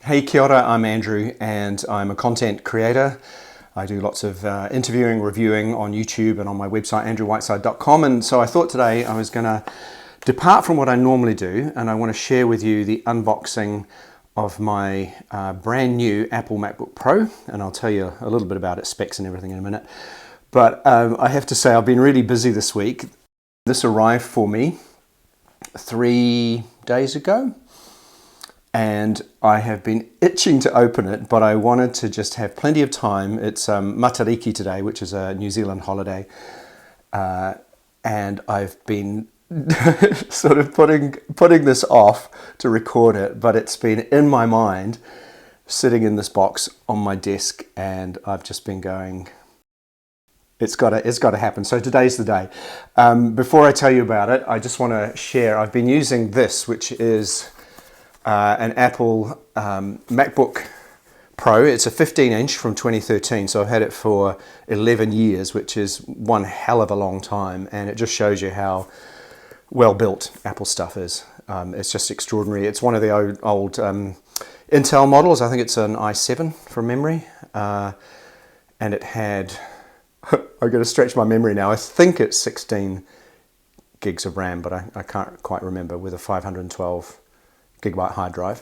Hey, kia ora, I'm Andrew and I'm a content creator. I do lots of interviewing, reviewing on YouTube and on my website andrewwhiteside.com, and so I thought today I was going to depart from what I normally do and I want to share with you the unboxing of my brand new Apple MacBook Pro, and I'll tell you a little bit about its specs and everything in a minute. But I have to say I've been really busy this week. This arrived for me 3 days ago. And I have been itching to open it, but I wanted to just have plenty of time. It's Matariki today, which is a New Zealand holiday. And I've been sort of putting this off to record it, but it's been in my mind, sitting in this box on my desk, and I've just been going, it's got to happen. So today's the day. Before I tell you about it, I just want to share, I've been using this, which is an Apple MacBook Pro. It's a 15-inch from 2013, so I've had it for 11 years, which is one hell of a long time, and it just shows you how well built Apple stuff is. It's just extraordinary. It's one of the old Intel models. I think it's an i7 from memory, and it had, I've got to stretch my memory now, I think it's 16 gigs of RAM, but I can't quite remember, with a 512 gigabyte hard drive.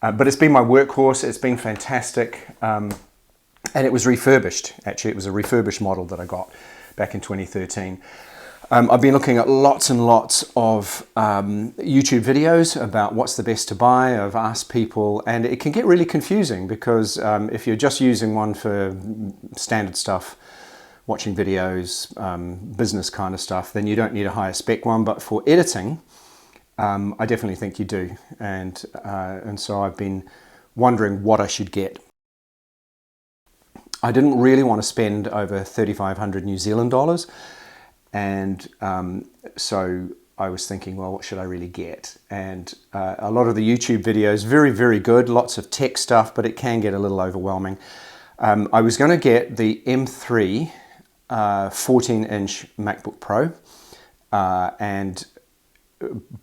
But it's been my workhorse. It's been fantastic. And it was refurbished, actually. It was a refurbished model that I got back in 2013. I've been looking at lots and lots of YouTube videos about what's the best to buy. I've asked people, and it can get really confusing because if you're just using one for standard stuff, watching videos, business kind of stuff, then you don't need a higher spec one. But for editing, I definitely think you do, and so I've been wondering what I should get. I didn't really want to spend over 3,500 New Zealand dollars, and so I was thinking, well, what should I really get? And a lot of the YouTube videos, very, very good, lots of tech stuff, but it can get a little overwhelming. I was going to get the M3 14-inch MacBook Pro, and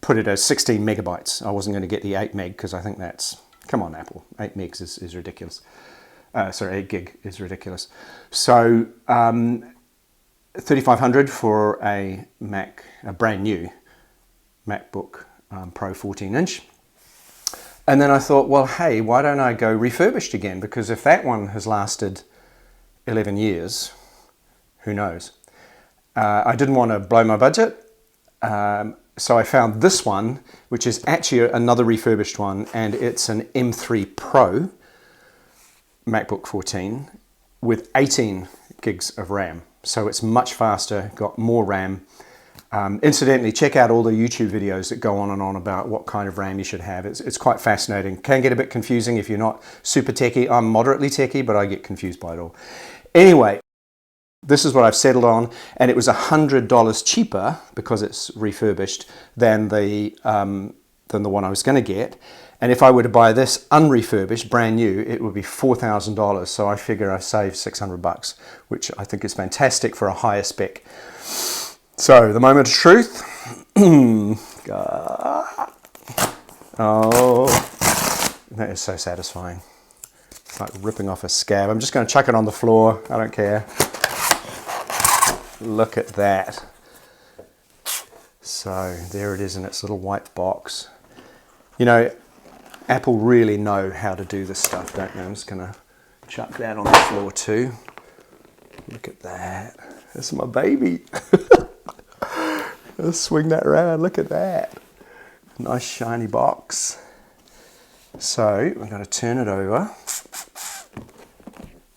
put it as 16 megabytes. I wasn't going to get the 8 meg because I think that's, come on Apple, 8 megs is ridiculous. Sorry, 8 gig is ridiculous. So 3,500 for a brand new MacBook Pro 14-inch. And then I thought, well, hey, why don't I go refurbished again? Because if that one has lasted 11 years, who knows? I didn't want to blow my budget. So I found this one, which is actually another refurbished one, and it's an M3 Pro MacBook 14 with 18 gigs of RAM. So it's much faster, got more RAM. Incidentally, check out all the YouTube videos that go on and on about what kind of RAM you should have. It's quite fascinating. Can get a bit confusing if you're not super techie. I'm moderately techie, but I get confused by it all. Anyway, this is what I've settled on, and it was $100 cheaper because it's refurbished than the one I was going to get. And if I were to buy this unrefurbished, brand new, it would be $4,000. So I figure I saved $600, which I think is fantastic for a higher spec. So the moment of truth. Oh, that is so satisfying. It's like ripping off a scab. I'm just going to chuck it on the floor. I don't care. Look at that. So there it is in its little white box. You know, Apple really know how to do this stuff, don't they? I'm just going to chuck that on the floor too. Look at that. That's my baby. Let's swing that around. Look at that. Nice shiny box. So I'm going to turn it over.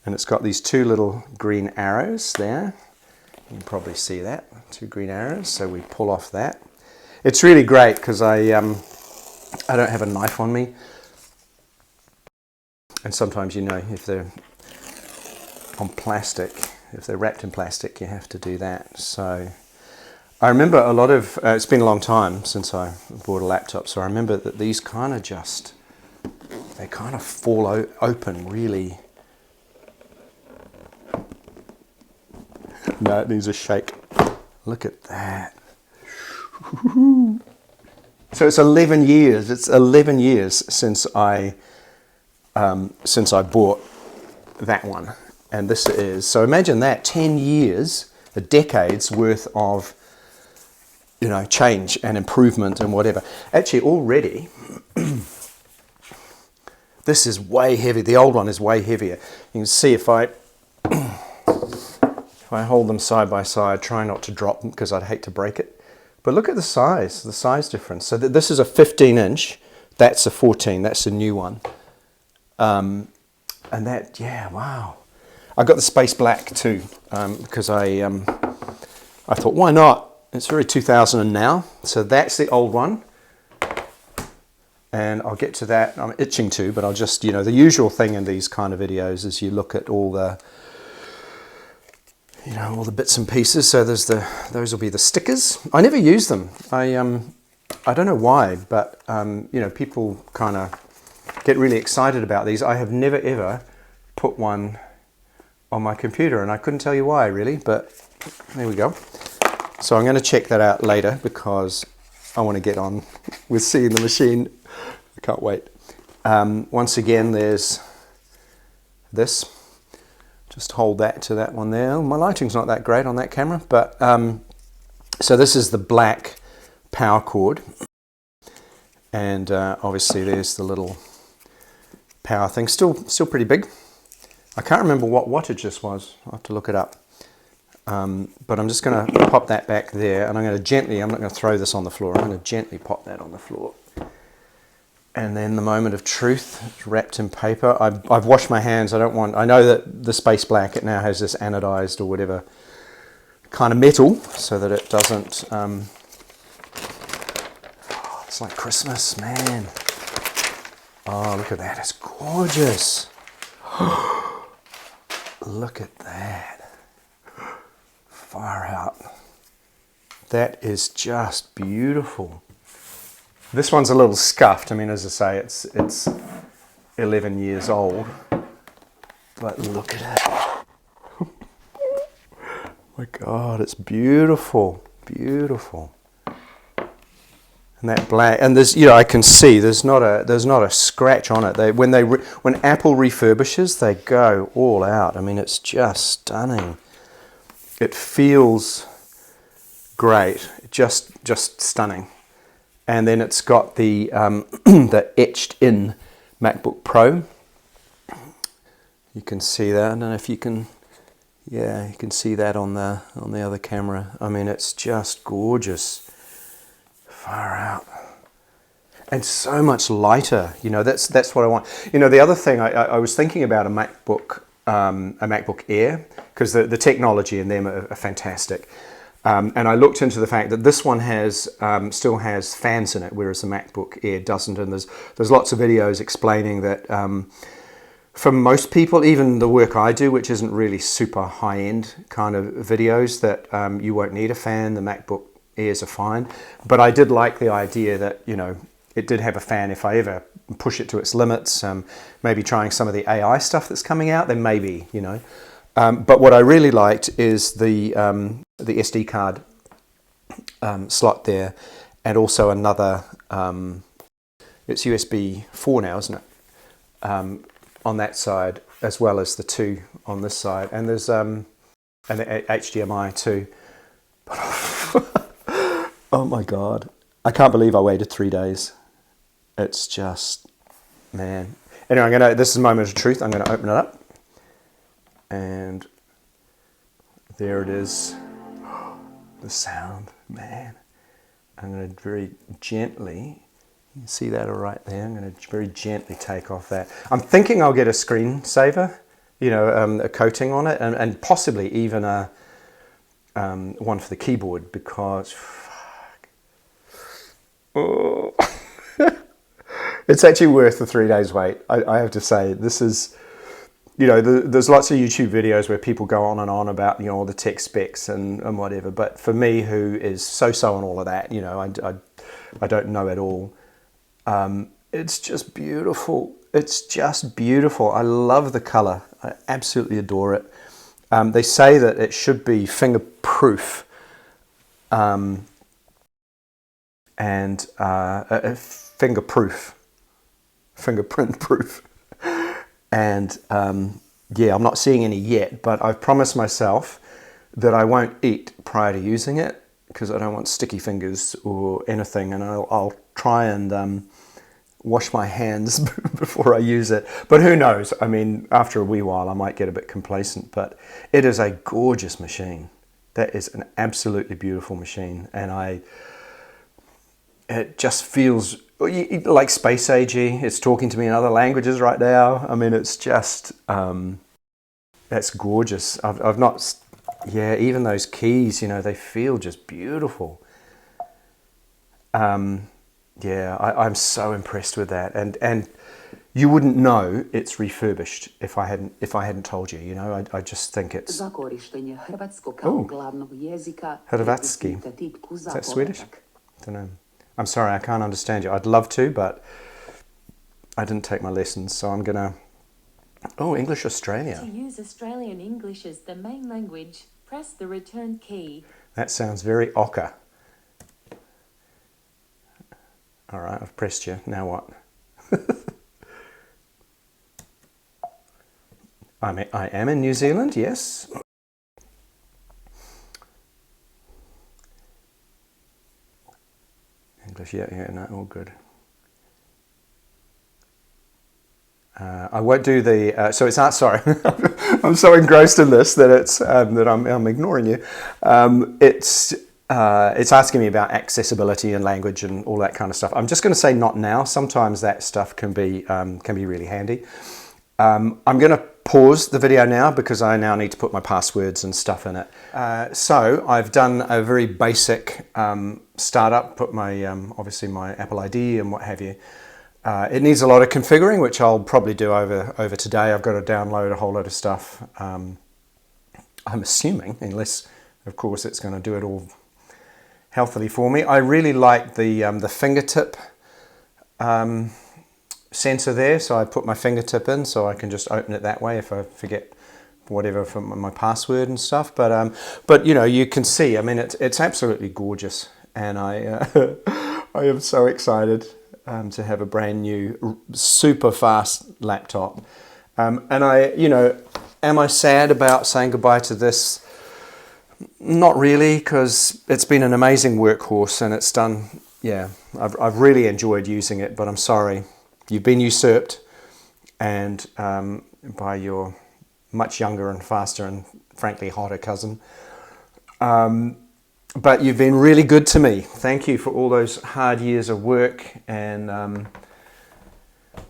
And it's got these two little green arrows there. You can probably see that, 2 green arrows. So we pull off that. It's really great because I don't have a knife on me. And sometimes, you know, if they're on plastic, if they're wrapped in plastic, you have to do that. So I remember a lot of, it's been a long time since I bought a laptop, so I remember that these kind of just, they kind of fall open really. No, it needs a shake. Look at that. So it's 11 years. It's 11 years since I since I bought that one. And this is, so imagine that, 10 years, a decade's worth of, you know, change and improvement and whatever. Actually, already, this is way heavy. The old one is way heavier. You can see if I hold them side by side, try not to drop them because I'd hate to break it. But look at the size difference. So this is a 15-inch. That's a 14. That's a new one. And that, yeah, wow. I got the space black too because I thought, why not? It's very 2000 now. So that's the old one. And I'll get to that. I'm itching to, but I'll just, you know, the usual thing in these kind of videos is you look at all the, you know, all the bits and pieces. So there's those will be the stickers. I never use them. I don't know why, but you know, people kind of get really excited about these. I have never ever put one on my computer, and I couldn't tell you why really, but there we go. So I'm going to check that out later because I want to get on with seeing the machine. I can't wait. Once again, there's this. Just hold that to that one there. My lighting's not that great on that camera, but so this is the black power cord, and obviously there's the little power thing. Still pretty big. I can't remember what wattage this was. I'll have to look it up. But I'm just going to pop that back there, and I'm going to gently, I'm not going to throw this on the floor, I'm going to gently pop that on the floor. And then the moment of truth, it's wrapped in paper. I've washed my hands. I know that the space black, it now has this anodized or whatever kind of metal so that it doesn't, it's like Christmas, man. Oh, look at that, it's gorgeous. Look at that. Far out. That is just beautiful. This one's a little scuffed. I mean, as I say, it's 11 years old. But look at it. My God, it's beautiful, beautiful. And that black, and there's, you know, I can see there's not a scratch on it. When Apple refurbishes, they go all out. I mean, it's just stunning. It feels great, just stunning. And then it's got the the etched in MacBook Pro. You can see that. I don't know if you can. Yeah, you can see that on the other camera. I mean, it's just gorgeous. Far out. And so much lighter. You know, that's what I want. You know, the other thing I was thinking about a MacBook Air, because the technology in them are fantastic. And I looked into the fact that this one still has fans in it, whereas the MacBook Air doesn't. And there's lots of videos explaining that for most people, even the work I do, which isn't really super high-end kind of videos, that you won't need a fan. The MacBook Airs are fine. But I did like the idea that, you know, it did have a fan if I ever push it to its limits. Maybe trying some of the AI stuff that's coming out, then maybe, you know. But what I really liked is the SD card slot there, and also another, it's USB 4 now, isn't it? On that side, as well as the 2 on this side. And there's and the HDMI too. Oh my God. I can't believe I waited 3 days. It's just, man. Anyway, this is a moment of truth. I'm going to open it up. And there it is. The sound, man. I'm going to very gently, you can see that right there. I'm going to very gently take off that. I'm thinking I'll get a screensaver, you know, a coating on it, and possibly even a one for the keyboard, because oh. It's actually worth the 3 days wait. I have to say, this is, you know, there's lots of YouTube videos where people go on and on about, you know, all the tech specs and whatever. But for me, who is so on all of that, you know, I don't know at all. It's just beautiful. It's just beautiful. I love the color. I absolutely adore it. They say that it should be fingerproof, and fingerprint proof. And yeah, I'm not seeing any yet, but I've promised myself that I won't eat prior to using it because I don't want sticky fingers or anything, and I'll try and wash my hands before I use it. But who knows? I mean, after a wee while I might get a bit complacent, but it is a gorgeous machine. That is an absolutely beautiful machine, and it just feels like space agey. It's talking to me in other languages right now. I mean, it's just that's gorgeous. I've not, yeah, even those keys, you know, they feel just beautiful. Yeah, I'm so impressed with that, and you wouldn't know it's refurbished if I hadn't told you. You know, I just think it's. Oh, Hrvatski. Is that Swedish? I don't know. I'm sorry, I can't understand you. I'd love to, but I didn't take my lessons, so I'm gonna. Oh, English Australia. To use Australian English as the main language, press the return key. That sounds very ochre. All right, I've pressed you. Now what? I am in New Zealand, yes. English, yeah, no, all good. I won't do the. So it's not. Sorry, I'm so engrossed in this that it's that I'm ignoring you. It's asking me about accessibility and language and all that kind of stuff. I'm just going to say not now. Sometimes that stuff can be really handy. I'm going to pause the video now because I now need to put my passwords and stuff in it. So I've done a very basic startup. Put my obviously my Apple ID and what have you. It needs a lot of configuring, which I'll probably do over today. I've got to download a whole load of stuff. I'm assuming, unless of course it's going to do it all healthily for me. I really like the fingertip sensor there, so I put my fingertip in so I can just open it that way if I forget whatever from my password and stuff. But you know, you can see. I mean, it's absolutely gorgeous, and I I am so excited to have a brand new, super fast laptop. And am I sad about saying goodbye to this? Not really, because it's been an amazing workhorse and it's done, yeah, I've really enjoyed using it, but I'm sorry, you've been usurped and by your much younger and faster and frankly hotter cousin. But you've been really good to me. Thank you for all those hard years of work, and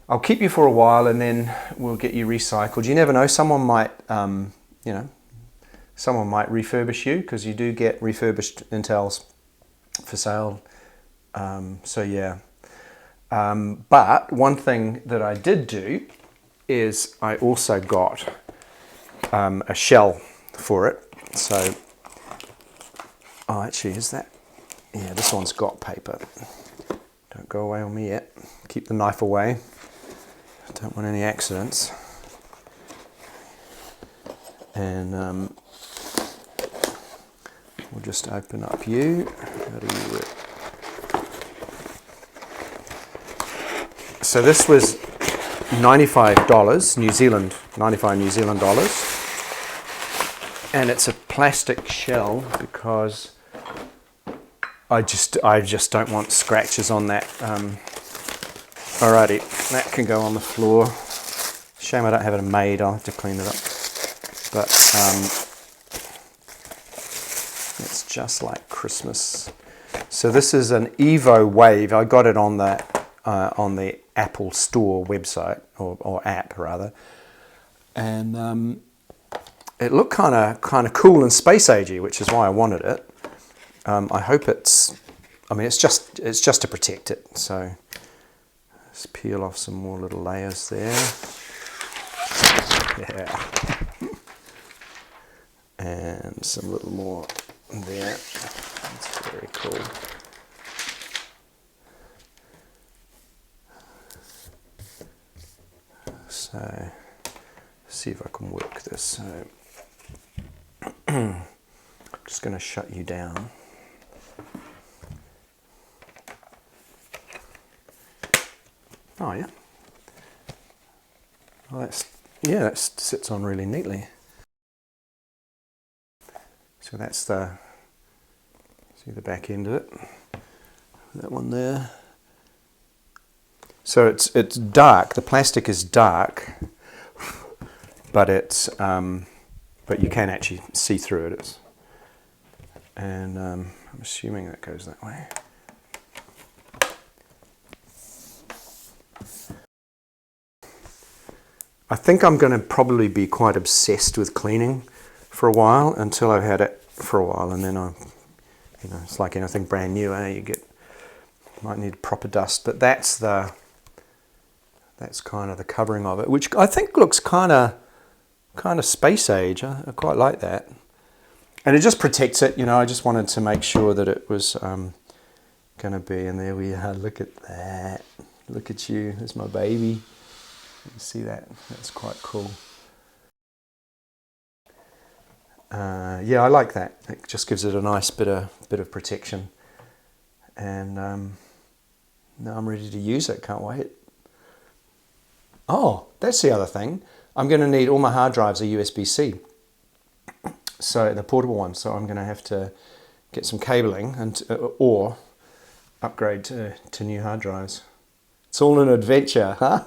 I'll keep you for a while and then we'll get you recycled. You never know, someone might, someone might refurbish you, because you do get refurbished Intels for sale. So yeah. But one thing that I did do is I also got a shell for it. So, oh, actually, is that? Yeah, this one's got paper. Don't go away on me yet. Keep the knife away. Don't want any accidents. And we'll just open up you. How do you work? So this was $95 New Zealand, 95 New Zealand dollars. And it's a plastic shell because I just don't want scratches on that. Alrighty, that can go on the floor. Shame I don't have it made, I'll have to clean it up. But it's just like Christmas. So this is an Evo Wave. I got it on the Apple Store website, or app rather. And it looked kind of cool and space agey, which is why I wanted it. I hope it's just to protect it. So let's peel off some more little layers there. Yeah. And some little more there. That's very cool. So see if I can work this. So I'm just going to shut you down. Oh yeah. Well, yeah, that sits on really neatly. So that's see the back end of it. That one there. So it's dark. The plastic is dark, but but you can actually see through it. And I'm assuming that goes that way. I think I'm going to probably be quite obsessed with cleaning for a while, until I've had it for a while, and then it's like anything brand new, you might need proper dust. But that's kind of the covering of it, which I think looks kind of space age. I quite like that, and it just protects it. I just wanted to make sure that it was going to be. And there we are. Look at that. Look at you. There's my baby. You see that? That's quite cool. Yeah, I like that. It just gives it a nice bit of protection. And now I'm ready to use it. Can't wait. Oh, that's the other thing. I'm going to need all my hard drives are USB-C. So the portable ones. So I'm going to have to get some cabling or upgrade to new hard drives. It's all an adventure, huh?